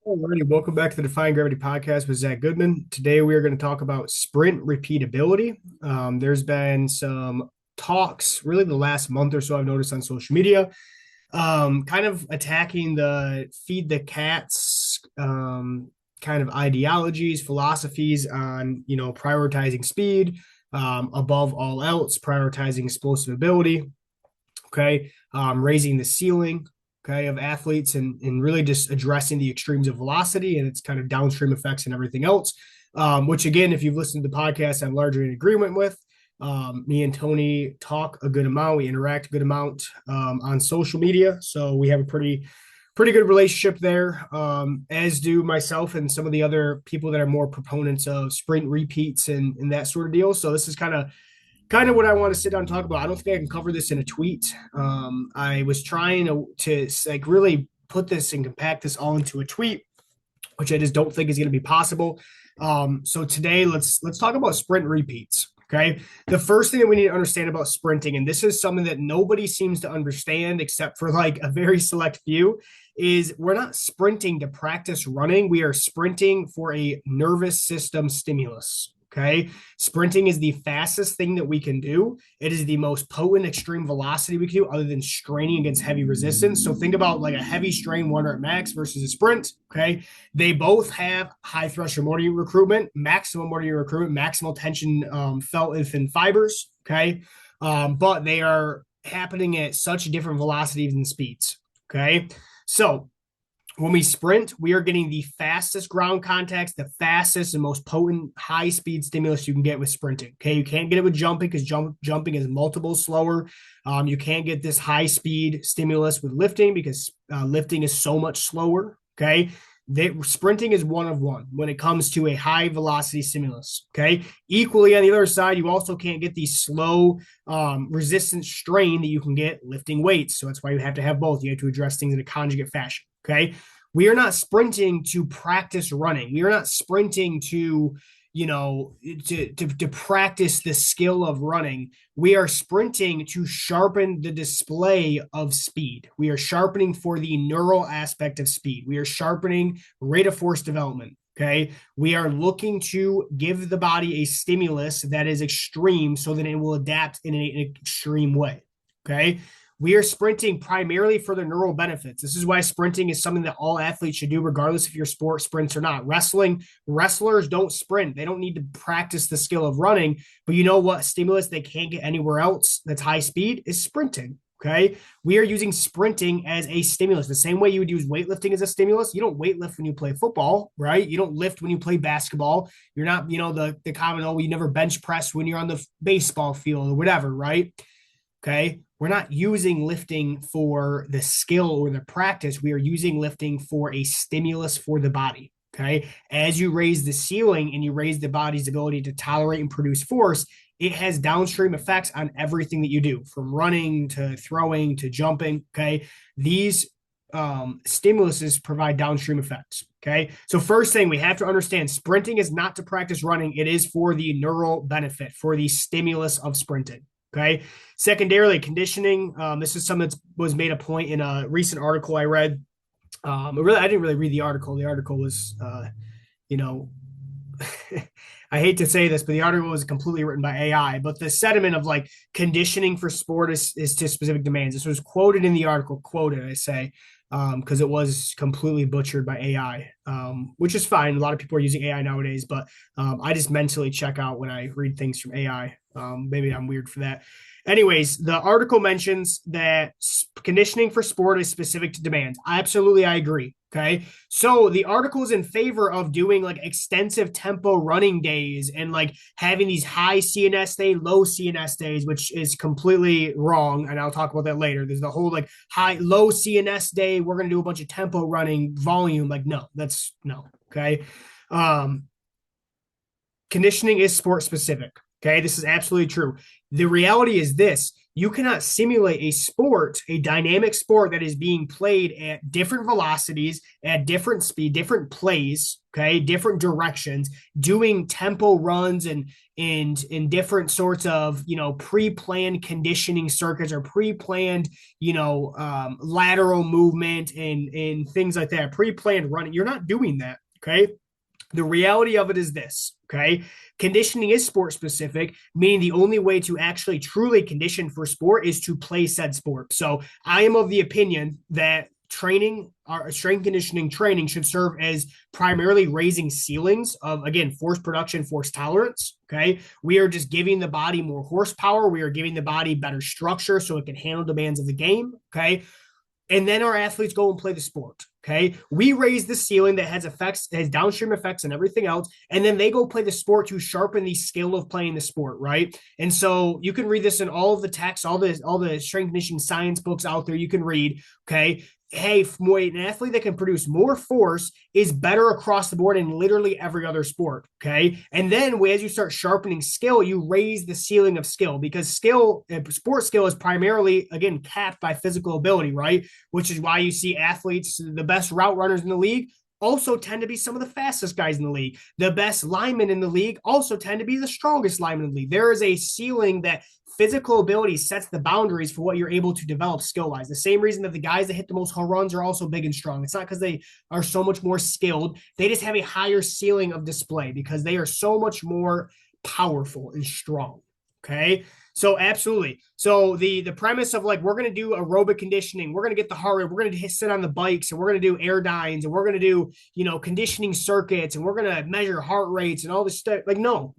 Alrighty, welcome back to the Defying Gravity podcast with Zach Goodman. Today we are going to talk about sprint repeatability. There's been some talks, really the last month or so I've noticed on social media, kind of attacking the feed the cats kind of ideologies, philosophies on, prioritizing speed above all else, prioritizing explosive ability, okay, raising the ceiling, okay, of athletes and really just addressing the extremes of velocity and its kind of downstream effects and everything else. Which again, if you've listened to the podcast, I'm largely in agreement with. Me and Tony talk a good amount. We interact a good amount on social media, so we have a pretty good relationship there. As do myself and some of the other people that are more proponents of sprint repeats and that sort of deal. So this is kind of what I want to sit down and talk about. I don't think I can cover this in a tweet. I was trying to like really put this and compact this all into a tweet, which I just don't think is going to be possible. So today, let's talk about sprint repeats. Okay, the first thing that we need to understand about sprinting, and this is something that nobody seems to understand except for like a very select few, is we're not sprinting to practice running. We are sprinting for a nervous system stimulus. Okay. Sprinting is the fastest thing that we can do. It is the most potent extreme velocity we can do other than straining against heavy resistance. So think about like a heavy strain 1 rep max versus a sprint. Okay. They both have high threshold motor unit recruitment, maximum motor unit recruitment, maximal tension felt in thin fibers. Okay. But they are happening at such different velocities and speeds. Okay. So when we sprint, we are getting the fastest ground contacts, the fastest and most potent high speed stimulus you can get with sprinting. Okay. You can't get it with jumping because jumping is multiples slower. You can't get this high speed stimulus with lifting because lifting is so much slower. Okay. Sprinting is one of one when it comes to a high velocity stimulus. Okay. Equally on the other side, you also can't get the slow resistance strain that you can get lifting weights. So that's why you have to have both. You have to address things in a conjugate fashion. Okay. We are not sprinting to practice running. We are not sprinting to, to practice the skill of running. We are sprinting to sharpen the display of speed. We are sharpening for the neural aspect of speed. We are sharpening rate of force development. Okay. We are looking to give the body a stimulus that is extreme so that it will adapt in an extreme way. Okay. We are sprinting primarily for the neural benefits. This is why sprinting is something that all athletes should do, regardless if your sport sprints or not. Wrestlers don't sprint. They don't need to practice the skill of running. But you know what stimulus they can't get anywhere else that's high speed is sprinting. Okay. We are using sprinting as a stimulus. The same way you would use weightlifting as a stimulus. You don't weightlift when you play football, right? You don't lift when you play basketball. You're not, the common, you never bench press when you're on the baseball field or whatever, right? Okay. We're not using lifting for the skill or the practice. We are using lifting for a stimulus for the body. Okay. As you raise the ceiling and you raise the body's ability to tolerate and produce force, it has downstream effects on everything that you do, from running to throwing to jumping. Okay. These stimuluses provide downstream effects. Okay. So, first thing we have to understand, sprinting is not to practice running, it is for the neural benefit, for the stimulus of sprinting. Okay. Secondarily, conditioning. This is something that was made a point in a recent article I read. I didn't really read the article. The article was, you know, I hate to say this, but the article was completely written by AI. But the sentiment of like conditioning for sport is to specific demands. This was quoted in the article, I say, because it was completely butchered by AI, which is fine. A lot of people are using AI nowadays, but I just mentally check out when I read things from AI. Maybe I'm weird for that. Anyways, the article mentions that conditioning for sport is specific to demands. I agree. Okay. So the article is in favor of doing like extensive tempo running days and like having these high CNS day, low CNS days, which is completely wrong. And I'll talk about that later. There's the whole like low CNS day. We're going to do a bunch of tempo running volume. Like, no, that's no. Okay. Conditioning is sport specific. Okay. This is absolutely true. The reality is this: you cannot simulate a sport, a dynamic sport that is being played at different velocities, at different speed, different plays, okay, different directions, doing tempo runs and in different sorts of pre-planned conditioning circuits or pre-planned lateral movement and things like that, pre-planned running. You're not doing that, okay? The reality of it is this, okay? Conditioning is sport specific, meaning the only way to actually truly condition for sport is to play said sport. So I am of the opinion that training, our strength conditioning training, should serve as primarily raising ceilings of, again, force production, force tolerance. Okay. We are just giving the body more horsepower. We are giving the body better structure so it can handle demands of the game. Okay. And then our athletes go and play the sport. Okay. We raise the ceiling that has effects, has downstream effects and everything else. And then they go play the sport to sharpen the skill of playing the sport. Right. And so you can read this in all of the texts, all the strength conditioning science books out there you can read. Okay. Hey, an athlete that can produce more force is better across the board in literally every other sport. Okay. And then as you start sharpening skill, you raise the ceiling of skill, because sport skill is primarily, again, capped by physical ability, right? Which is why you see athletes, the best route runners in the league, also tend to be some of the fastest guys in the league. The best linemen in the league also tend to be the strongest linemen in the league. There is a ceiling that physical ability sets the boundaries for what you're able to develop skill-wise. The same reason that the guys that hit the most home runs are also big and strong. It's not because they are so much more skilled. They just have a higher ceiling of display because they are so much more powerful and strong. Okay. So absolutely. So the premise of like, we're going to do aerobic conditioning, we're going to get the heart rate, we're going to sit on the bikes, and we're going to do air dynes, and we're going to do, conditioning circuits, and we're going to measure heart rates and all this stuff. Like, no.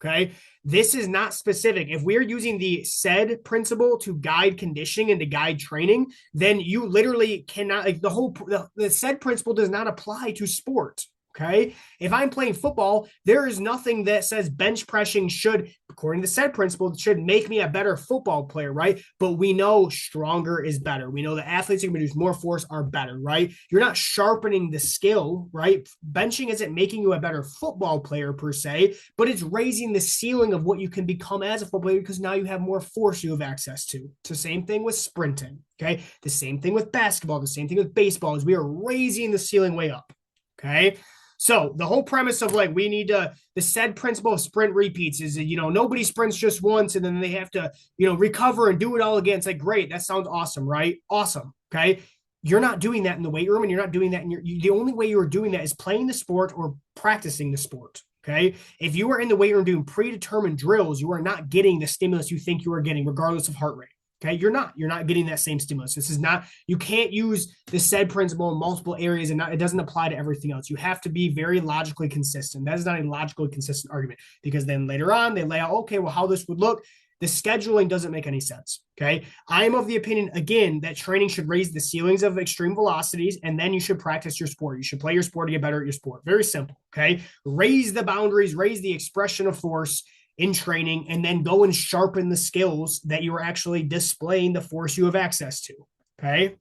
Okay. This is not specific. If we're using the SAID principle to guide conditioning and to guide training, then you literally cannot, like, the SAID principle does not apply to sport. Okay. If I'm playing football, there is nothing that says bench pressing should, according to the SAID principle, should make me a better football player, right? But we know stronger is better. We know the athletes who can produce more force are better, right? You're not sharpening the skill, right? Benching isn't making you a better football player per se, but it's raising the ceiling of what you can become as a football player, because now you have more force you have access to. It's the same thing with sprinting, okay? The same thing with basketball, the same thing with baseball, is we are raising the ceiling way up, okay? So the whole premise of like, we need to, the SAID principle of sprint repeats is that, nobody sprints just once and then they have to, recover and do it all again. It's like, great. That sounds awesome, right? Awesome. Okay. You're not doing that in the weight room, and you're not doing that the only way you are doing that is playing the sport or practicing the sport. Okay. If you are in the weight room doing predetermined drills, you are not getting the stimulus you think you are getting, regardless of heart rate. Okay, you're not getting that same stimulus. This is not, you can't use the SAID principle in multiple areas, and it doesn't apply to everything else. You have to be very logically consistent. That is not a logically consistent argument, because then later on they lay out, okay, well, how this would look. The scheduling doesn't make any sense. Okay. I am of the opinion, again, that training should raise the ceilings of extreme velocities, and then you should practice your sport. You should play your sport to get better at your sport. Very simple. Okay. Raise the boundaries, raise the expression of force in training, and then go and sharpen the skills that you are actually displaying the force you have access to. Okay.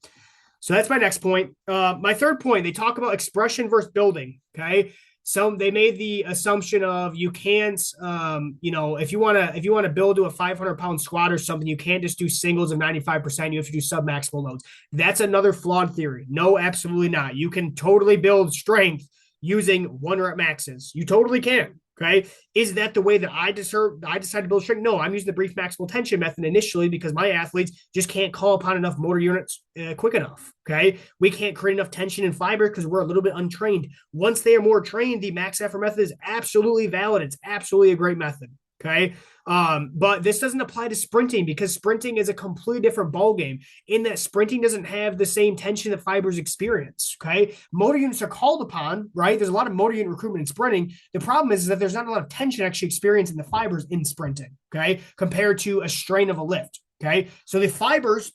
So that's my next point. My third point, they talk about expression versus building. Okay. So they made the assumption of you can't, if you want to build to a 500-pound squat or something, you can't just do singles of 95%. You have to do submaximal loads. That's another flawed theory. No, absolutely not. You can totally build strength using 1 rep maxes. You totally can. Okay. Is that the way that I decided to build strength? No, I'm using the brief maximal tension method initially because my athletes just can't call upon enough motor units quick enough. Okay. We can't create enough tension and fiber because we're a little bit untrained. Once they are more trained, the max effort method is absolutely valid. It's absolutely a great method. Okay. But this doesn't apply to sprinting, because sprinting is a completely different ballgame in that sprinting doesn't have the same tension that fibers experience. Okay. Motor units are called upon, right? There's a lot of motor unit recruitment in sprinting. The problem is that there's not a lot of tension actually experienced in the fibers in sprinting. Okay. Compared to a strain of a lift. Okay. So the fibers,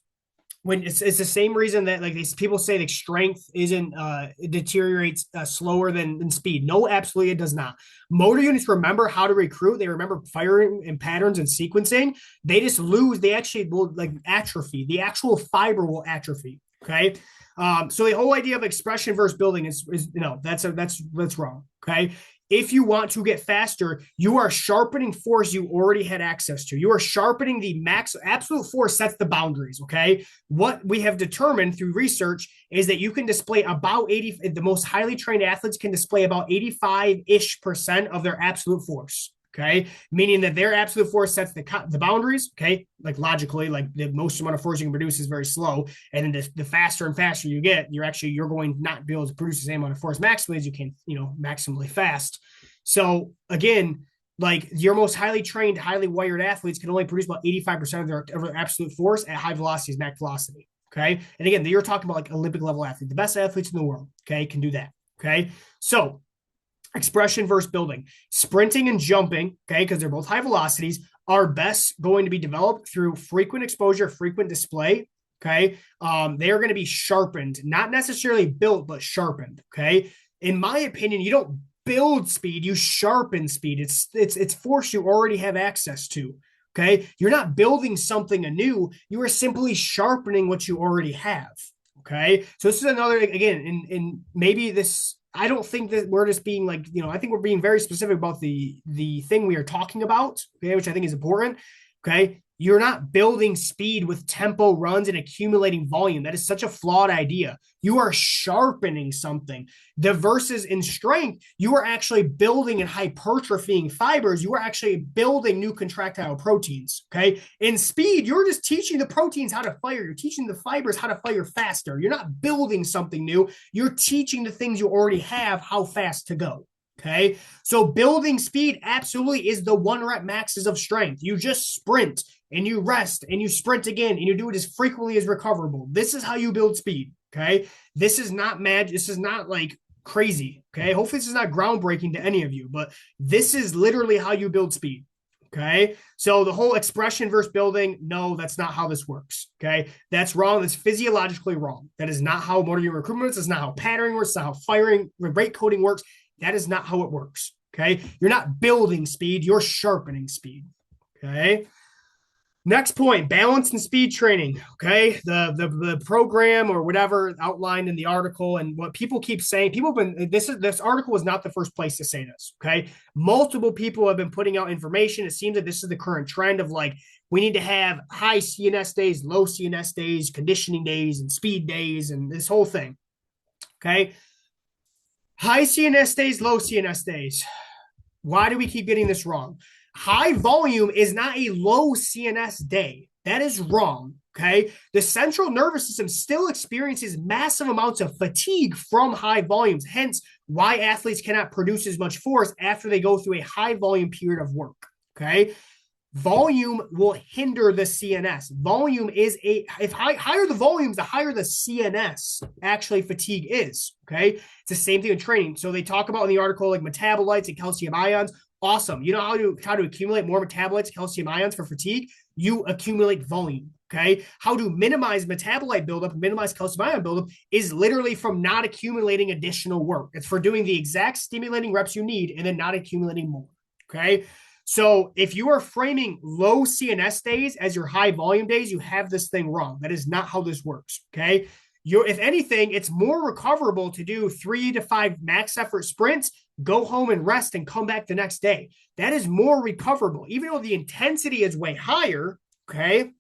when it's the same reason that like these people say that strength isn't it deteriorates slower than speed. No, absolutely it does not. Motor units remember how to recruit. They remember firing and patterns and sequencing. They just lose. They actually will like atrophy. The actual fiber will atrophy. Okay. So the whole idea of expression versus building is that's wrong. Okay. If you want to get faster, you are sharpening force you already had access to. You are sharpening the max absolute force sets the boundaries. Okay. What we have determined through research is that you can display about 80, the most highly trained athletes can display about 85-ish% of their absolute force. Okay, meaning that their absolute force sets the boundaries. Okay, like logically, like the most amount of force you can produce is very slow, and then the faster and faster you get, you're going to not be able to produce the same amount of force maximally as you can, maximally fast. So again, like your most highly trained, highly wired athletes can only produce about 85% of their absolute force at high velocities, max velocity. Okay, and again, you're talking about like Olympic level athlete, the best athletes in the world. Okay, can do that. Okay, so expression versus building. Sprinting and jumping, okay, because they're both high velocities, are best going to be developed through frequent exposure, frequent display. Okay. They are going to be sharpened, not necessarily built, but sharpened. Okay. In my opinion, you don't build speed, you sharpen speed. It's force you already have access to. Okay. You're not building something anew, you are simply sharpening what you already have. Okay. So this is another, again, and maybe this, I don't think that we're just being like, I think we're being very specific about the thing we are talking about, okay, which I think is important. Okay. You're not building speed with tempo runs and accumulating volume. That is such a flawed idea. You are sharpening something. The versus in strength, you are actually building and hypertrophying fibers. You are actually building new contractile proteins. Okay. In speed, you're just teaching the proteins how to fire. You're teaching the fibers how to fire faster. You're not building something new. You're teaching the things you already have how fast to go. Okay. So building speed absolutely is the 1 rep maxes of strength. You just sprint and you rest and you sprint again and you do it as frequently as recoverable. This is how you build speed. Okay. This is not magic. This is not like crazy. Okay. Hopefully this is not groundbreaking to any of you, but this is literally how you build speed. Okay. So the whole expression versus building, no, that's not how this works. Okay. That's wrong. That's physiologically wrong. That is not how motor unit recruitment works. That's not how patterning works. That's not how firing, rate coding works. That is not how it works. Okay. You're not building speed. You're sharpening speed. Okay. Next point, balance and speed training. Okay. The program or whatever outlined in the article, and what people keep saying, this article was not the first place to say this. Okay. Multiple people have been putting out information. It seems that this is the current trend of like, we need to have high CNS days, low CNS days, conditioning days, and speed days, and this whole thing. Okay. High CNS days, low CNS days. Why do we keep getting this wrong? High volume is not a low CNS day. That is wrong. Okay. The central nervous system still experiences massive amounts of fatigue from high volumes. Hence, why athletes cannot produce as much force after they go through a high volume period of work. Okay. Volume will hinder the CNS. Volume is if higher the volumes, the higher the CNS actually fatigue is. Okay. It's the same thing in training. So they talk about in the article like metabolites and calcium ions. Awesome. You know how to accumulate more metabolites, calcium ions for fatigue? You accumulate volume. Okay. How to minimize metabolite buildup, minimize calcium ion buildup is literally from not accumulating additional work. It's for doing the exact stimulating reps you need and then not accumulating more. Okay. So if you are framing low CNS days as your high volume days, you have this thing wrong. That is not how this works. Okay. If anything, it's more recoverable to do 3 to 5 max effort sprints, go home and rest and come back the next day. That is more recoverable, even though the intensity is way higher. Okay.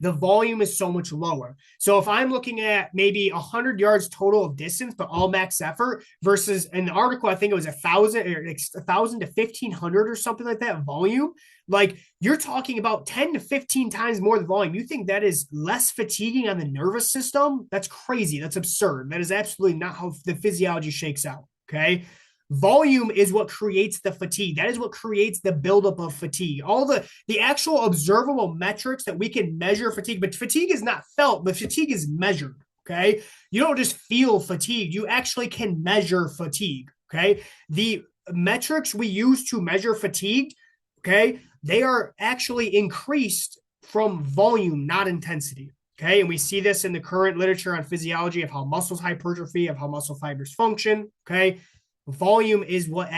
The volume is so much lower. So if I'm looking at maybe 100 yards total of distance, but all max effort versus in the article, I think it was 1,000 to 1,500 or something like that volume. Like you're talking about 10 to 15 times more the volume. You think that is less fatiguing on the nervous system? That's crazy. That's absurd. That is absolutely not how the physiology shakes out. Okay. Volume is what creates the fatigue. That is what creates the buildup of fatigue. All the actual observable metrics that we can measure fatigue, but fatigue is not felt, but fatigue is measured. Okay. You don't just feel fatigue. You actually can measure fatigue. Okay. The metrics we use to measure fatigue, okay, they are actually increased from volume, not intensity. Okay. And we see this in the current literature on physiology of how muscles hypertrophy, of how muscle fibers function. Okay. Volume is what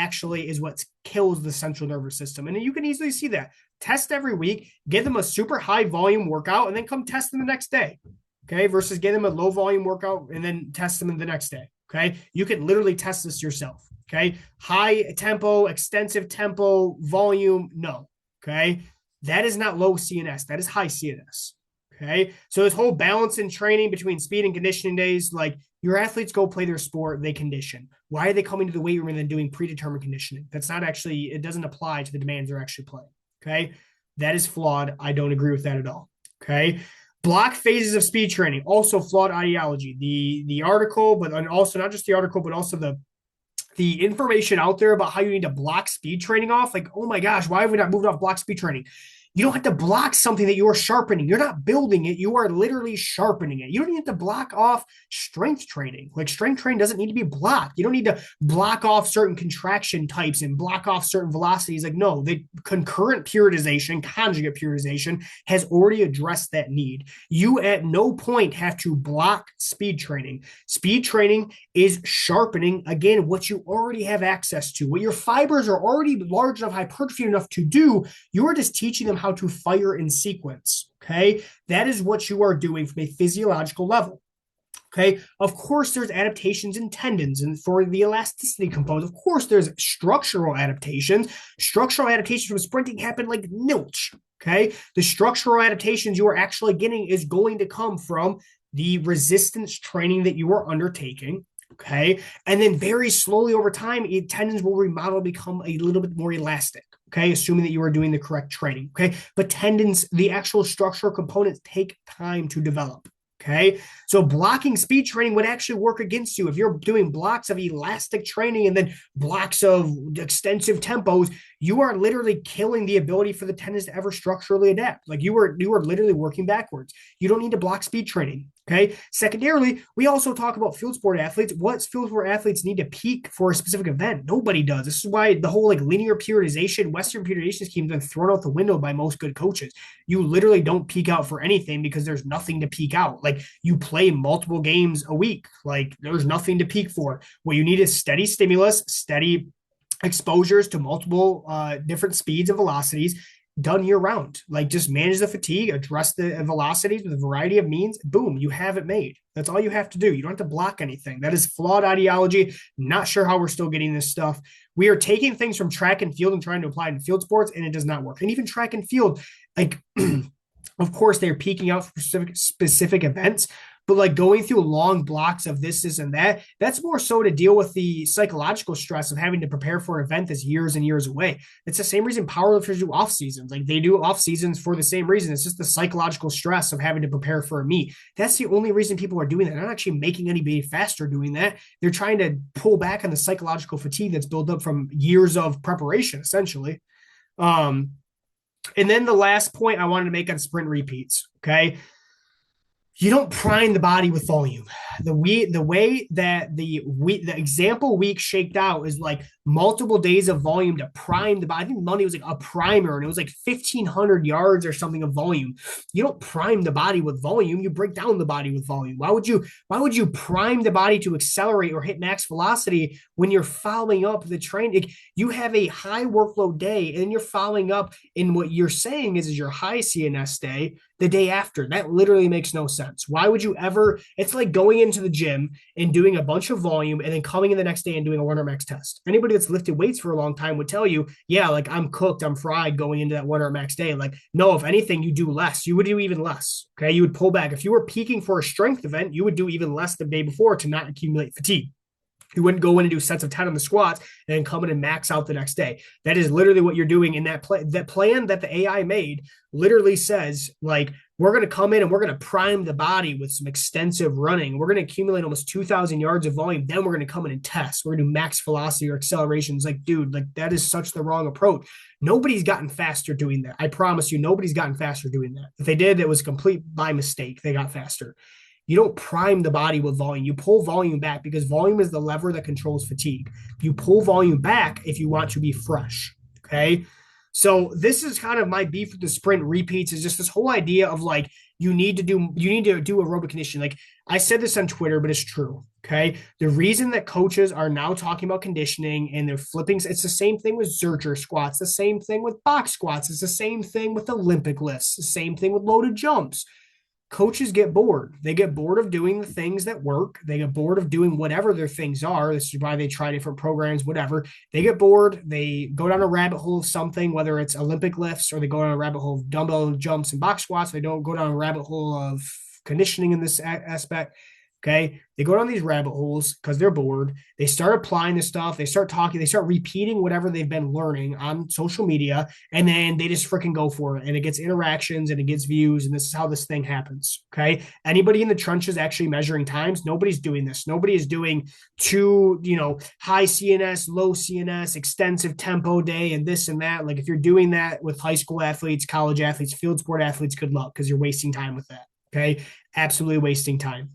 kills the central nervous system. And you can easily see that. Test every week, give them a super high volume workout, and then come test them the next day. Okay. Versus give them a low volume workout and then test them the next day. Okay. You can literally test this yourself. Okay. High tempo, extensive tempo, volume, no. Okay. That is not low CNS. That is high CNS. Okay. So this whole balance in training between speed and conditioning days, like your athletes go play their sport, they condition. Why are they coming to the weight room and then doing predetermined conditioning? That's not actually, it doesn't apply to the demands they're actually playing. Okay. That is flawed. I don't agree with that at all. Okay. Block phases of speed training, also flawed ideology. The article, but also not just the article, but also the information out there about how you need to block speed training off. Like, oh my gosh, why have we not moved off block speed training? You don't have to block something that you are sharpening. You're not building it. You are literally sharpening it. You don't need to block off strength training. Like strength training doesn't need to be blocked. You don't need to block off certain contraction types and block off certain velocities. Like, no, the concurrent periodization, conjugate periodization has already addressed that need. You at no point have to block speed training. Speed training is sharpening, again, what you already have access to. What your fibers are already large enough, hypertrophy enough to do, you're just teaching them how to fire in sequence. Okay. That is what you are doing from a physiological level. Okay. Of course, there's adaptations in tendons and for the elasticity components. Of course, there's structural adaptations. Structural adaptations from sprinting happen like nilch. Okay. The structural adaptations you are actually getting is going to come from the resistance training that you are undertaking. Okay. And then very slowly over time, tendons will remodel, become a little bit more elastic. Okay, assuming that you are doing the correct training. Okay, but tendons, the actual structural components take time to develop. Okay, so blocking speed training would actually work against you if you're doing blocks of elastic training and then blocks of extensive tempos. You are literally killing the ability for the tendons to ever structurally adapt. Like you are literally working backwards. You don't need to block speed training. Okay. Secondarily, we also talk about field sport athletes. What field sport athletes need to peak for a specific event? Nobody does. This is why the whole like linear periodization, Western periodization scheme has been thrown out the window by most good coaches. You literally don't peak out for anything because there's nothing to peak out. Like you play multiple games a week. Like there's nothing to peak for. What you need is steady stimulus, steady exposures to multiple different speeds and velocities done year round. Like just manage the fatigue, address the velocities with a variety of means. Boom, you have it made. That's all you have to do. You don't have to block anything. That is flawed ideology. Not sure how we're still getting this stuff. We are taking things from track and field and trying to apply it in field sports, and it does not work. And even track and field, like, of course, they're peaking out for specific events, but like going through long blocks of this, and that, that's more so to deal with the psychological stress of having to prepare for an event that's years and years away. It's the same reason powerlifters do off seasons. Like they do off seasons for the same reason. It's just the psychological stress of having to prepare for a meet. That's the only reason people are doing that. They're not actually making anybody faster doing that. They're trying to pull back on the psychological fatigue that's built up from years of preparation, essentially. And then the last point I wanted to make on sprint repeats. Okay. You don't prime the body with volume. The way that the example week shaked out is like multiple days of volume to prime the body. I think Monday was like a primer and it was like 1,500 yards or something of volume. You don't prime the body with volume. You break down the body with volume. Why would you prime the body to accelerate or hit max velocity when you're following up the training? You have a high workload day and you're following up in what you're saying is your high CNS day the day after. That literally makes no sense. Why would you ever? It's like going into the gym and doing a bunch of volume and then coming in the next day and doing a 1 max test. Anybody that's lifted weights for a long time would tell you, yeah, like I'm cooked, I'm fried going into that 1 max day. Like, no, if anything, you do less. You would do even less. Okay. You would pull back. If you were peaking for a strength event, you would do even less the day before to not accumulate fatigue. You wouldn't go in and do sets of 10 on the squats and then come in and max out the next day. That is literally what you're doing in that plan. That plan that the AI made literally says, like, we're going to come in and we're going to prime the body with some extensive running. We're going to accumulate almost 2,000 yards of volume. Then we're going to come in and test. We're going to do max velocity or accelerations. Like, dude, like that is such the wrong approach. Nobody's gotten faster doing that. I promise you, nobody's gotten faster doing that. If they did, it was complete by mistake. They got faster. You don't prime the body with volume. You pull volume back because volume is the lever that controls fatigue. You pull volume back if you want to be fresh. Okay. So this is kind of my beef with the sprint repeats is just this whole idea of like, you need to do aerobic conditioning. Like I said this on Twitter, but it's true. Okay. The reason that coaches are now talking about conditioning and they're flipping, it's the same thing with Zercher squats, the same thing with box squats. It's the same thing with Olympic lifts, the same thing with loaded jumps. coaches get bored. They get bored of doing the things that work. They get bored of doing whatever their things are. This is why they try different programs, whatever. They get bored. They go down a rabbit hole of something, whether it's Olympic lifts or they go down a rabbit hole of dumbbell jumps and box squats. They don't go down a rabbit hole of conditioning in this aspect. Okay. They go down these rabbit holes because they're bored. They start applying this stuff. They start talking. They start repeating whatever they've been learning on social media. And then they just freaking go for it. And it gets interactions and it gets views. And this is how this thing happens. Okay. Anybody in the trenches actually measuring times? Nobody's doing this. Nobody is doing high CNS, low CNS, extensive tempo day and this and that. Like if you're doing that with high school athletes, college athletes, field sport athletes, good luck because you're wasting time with that. Okay. Absolutely wasting time.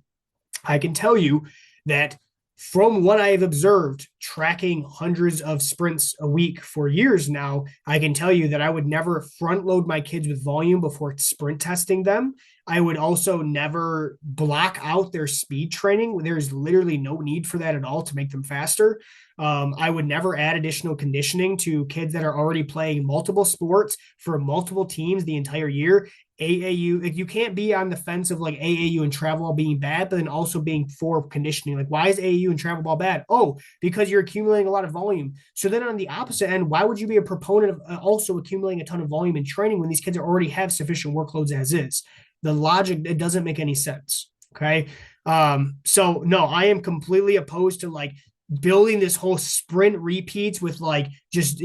I can tell you that from what I have observed, tracking hundreds of sprints a week for years now, I can tell you that I would never front load my kids with volume before sprint testing them. I would also never block out their speed training. There's literally no need for that at all to make them faster. I would never add additional conditioning to kids that are already playing multiple sports for multiple teams the entire year. AAU, like you can't be on the fence of like AAU and travel ball being bad, but then also being for conditioning. Like, why is AAU and travel ball bad? Oh, because you're accumulating a lot of volume. So then on the opposite end, why would you be a proponent of also accumulating a ton of volume in training when these kids already have sufficient workloads as is? The logic, it doesn't make any sense. Okay. So no, I am completely opposed to like building this whole sprint repeats with like just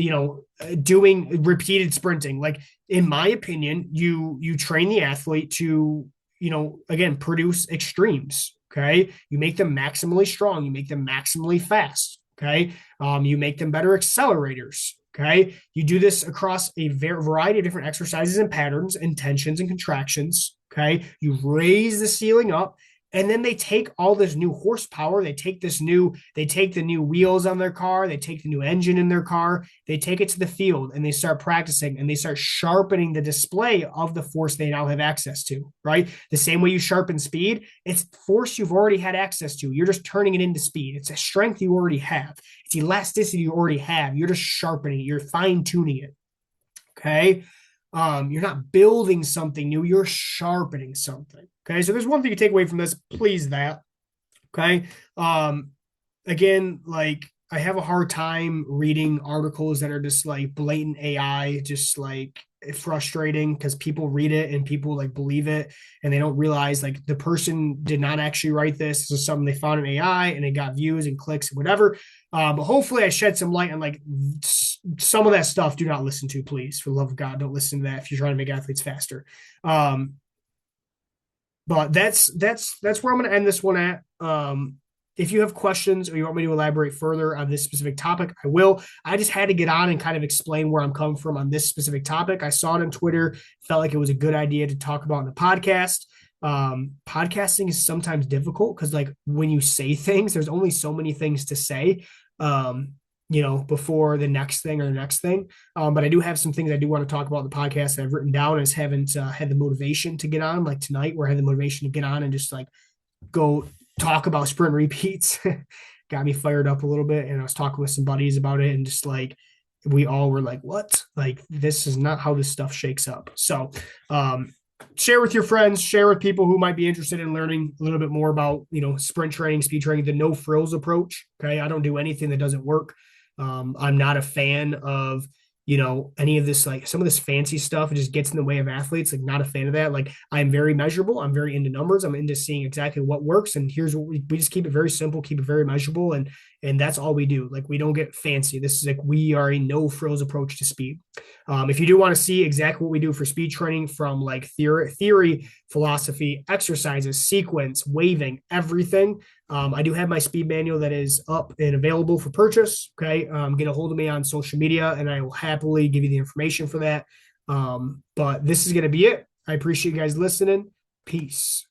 doing repeated sprinting. Like in my opinion, you train the athlete to again produce extremes. Okay, you make them maximally strong, you make them maximally fast. Okay, you make them better accelerators. Okay, you do this across a variety of different exercises and patterns and tensions and contractions. Okay, you raise the ceiling up. And then they take all this new horsepower. They take the new wheels on their car. They take the new engine in their car. They take it to the field and they start practicing and they start sharpening the display of the force they now have access to, right? The same way you sharpen speed, it's force you've already had access to. You're just turning it into speed. It's a strength you already have. It's elasticity you already have. You're just sharpening it. You're fine tuning it. Okay. You're not building something new. You're sharpening something. Okay, so there's one thing you take away from this, please that. Okay. Again, like I have a hard time reading articles that are just like blatant AI, just like frustrating because people read it and people like believe it and they don't realize like the person did not actually write this. This is something they found in AI and it got views and clicks and whatever. But hopefully I shed some light on like some of that stuff. Do not listen to, please. For the love of God, don't listen to that if you're trying to make athletes faster. But that's where I'm going to end this one at. If you have questions or you want me to elaborate further on this specific topic, I will. I just had to get on and kind of explain where I'm coming from on this specific topic. I saw it on Twitter, felt like it was a good idea to talk about in the podcast. Podcasting is sometimes difficult because like when you say things, there's only so many things to say. Before the next thing or the next thing. But I do have some things I do want to talk about in the podcast that I've written down. I just haven't had the motivation to get on like tonight where I had the motivation to get on and just like go talk about sprint repeats. Got me fired up a little bit. And I was talking with some buddies about it and just like, we all were like, what? Like, this is not how this stuff shakes up. So, share with your friends, share with people who might be interested in learning a little bit more about, sprint training, speed training, the no frills approach. Okay. I don't do anything that doesn't work. I'm not a fan of, any of this, like some of this fancy stuff. It just gets in the way of athletes. Like not a fan of that. Like I'm very measurable. I'm very into numbers. I'm into seeing exactly what works. And here's what we just keep it very simple, keep it very measurable. And that's all we do. Like we don't get fancy. This is like, we are a no frills approach to speed. If you do want to see exactly what we do for speed training from like theory, philosophy, exercises, sequence, waving, everything. I do have my speed manual that is up and available for purchase. Okay. Get a hold of me on social media and I will happily give you the information for that. But this is going to be it. I appreciate you guys listening. Peace.